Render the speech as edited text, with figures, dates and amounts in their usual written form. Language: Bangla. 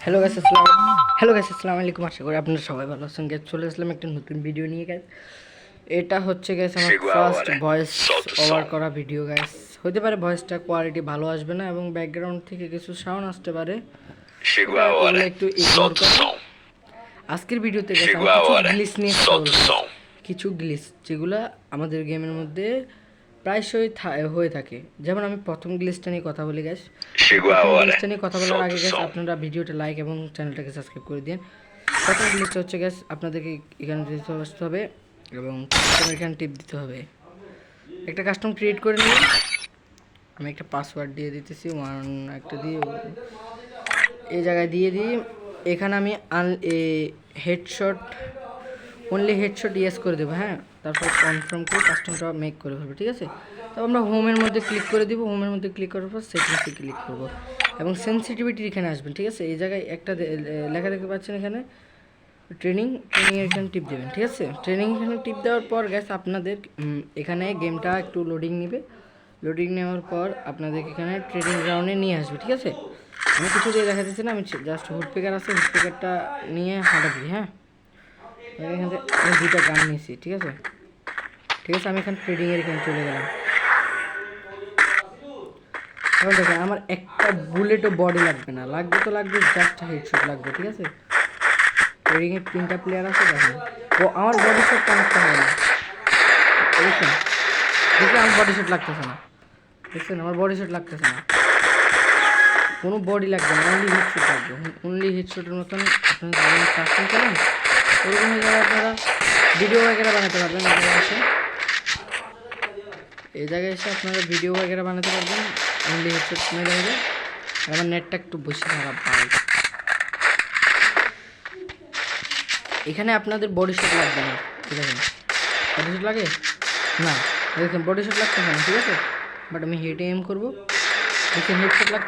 আসসালামু আলাইকুম। আশা করি আপনারা সবাই ভালো আছেন। গ্যাস চলে আসলাম একটা নতুন ভিডিও নিয়ে। গ্যাস এটা হচ্ছে গ্যাস আমার ফার্স্ট ভয়েস ওভার করা ভিডিও। গ্যাস হতে পারে ভয়েসটা কোয়ালিটি ভালো আসবে না এবং ব্যাকগ্রাউন্ড থেকে কিছু সাউন্ড আসতে পারে, ওগুলো একটু ইগনোর করো। আজকের ভিডিওতে গ্যাস আমি কিছু গ্লিচ নিয়ে কথা বলবো, কিছু গ্লিচ যেগুলো আমাদের গেমের মধ্যে প্রায়শই হয়ে থাকে। যেমন আমি প্রথম গ্লিচটা নিয়ে কথা বলি। গ্যাস গ্লিচটা নিয়ে কথা বলার আগে গ্যাস আপনারা ভিডিওটা লাইক এবং চ্যানেলটাকে সাবস্ক্রাইব করে দিন। প্রথম গ্লিচটা হচ্ছে গ্যাস আপনাদেরকে এখানে আসতে হবে এবং এখানে টিপ দিতে হবে। একটা কাস্টম ক্রিয়েট করে নিন। আমি একটা পাসওয়ার্ড দিয়ে দিতেছি, একটা দিয়ে এই জায়গায় দিয়ে দিই। এখানে আমি হেডশট অনলি হেডশট ইয়েস করে দেবো। হ্যাঁ, তারপর কনফার্ম করে কাস্টমটা মেক করে ফেলবো। ঠিক আছে, তো আমরা হোমের মধ্যে ক্লিক করে দিব। হোমের মধ্যে ক্লিক করার পর সেটিংসে ক্লিক করবো এবং সেন্সিটিভিটি এখানে আসবেন। ঠিক আছে, এই জায়গায় একটা লেখা দেখতে পাচ্ছেন এখানে ট্রেনিং এখানে টিপ দেবেন। ঠিক আছে, ট্রেনিং এখানে টিপ দেওয়ার পর গ্যাস আপনাদের এখানে গেমটা একটু লোডিং নেবে। লোডিং নেওয়ার পর আপনাদের এখানে ট্রেনিং গ্রাউন্ডে নিয়ে আসবে। ঠিক আছে, আমি কিছু দিয়ে দেখা যাচ্ছে না, আমি জাস্ট হুড পিকার আছে, হুড পিকারটা নিয়ে হাঁটা দিই। হ্যাঁ, এখান থেকে আমি দুইটা গান নিয়েছি। ঠিক আছে, আমি এখানে ট্রেডিংয়ের এখানে চলে গেলাম। এখন দেখেন আমার একটা বুলেটও বডি লাগবে না, লাগবে তো লাগবে জাস্ট হেডশট লাগবে। ঠিক আছে, ট্রেডিংয়ের 3টা প্লেয়ার আছে। দেখেন ও আমার বডি শট কানেক্ট হবে না। দেখুন আমার বডি শট লাগতেছে না। দেখছেন আমার বডি শট লাগতেছে না, কোনো বডি লাগবে না, অনলি হেডশট লাগবে। অনলি হেডশটের মতন আপনারা কাস্টম করেন, ওরকম হয়ে যাবে। আপনারা ভিডিও वगैरह বানাতে পারবেন। এই জায়গায় এসে আপনারা ভিডিও वगैरह বানাতে পারবেন অনলি হেডশট মেরে হবে। আমার নেটটা একটু বেশি খারাপ ভাই। এখানে আপনাদের বডি শট লাগবে না। ঠিক আছে, বডি শট লাগে না, দেখেন বডি শট লাগতেছে না। ঠিক আছে, বাট আমি হেডে এম করবো। দেখেন হেডশট লাগছে।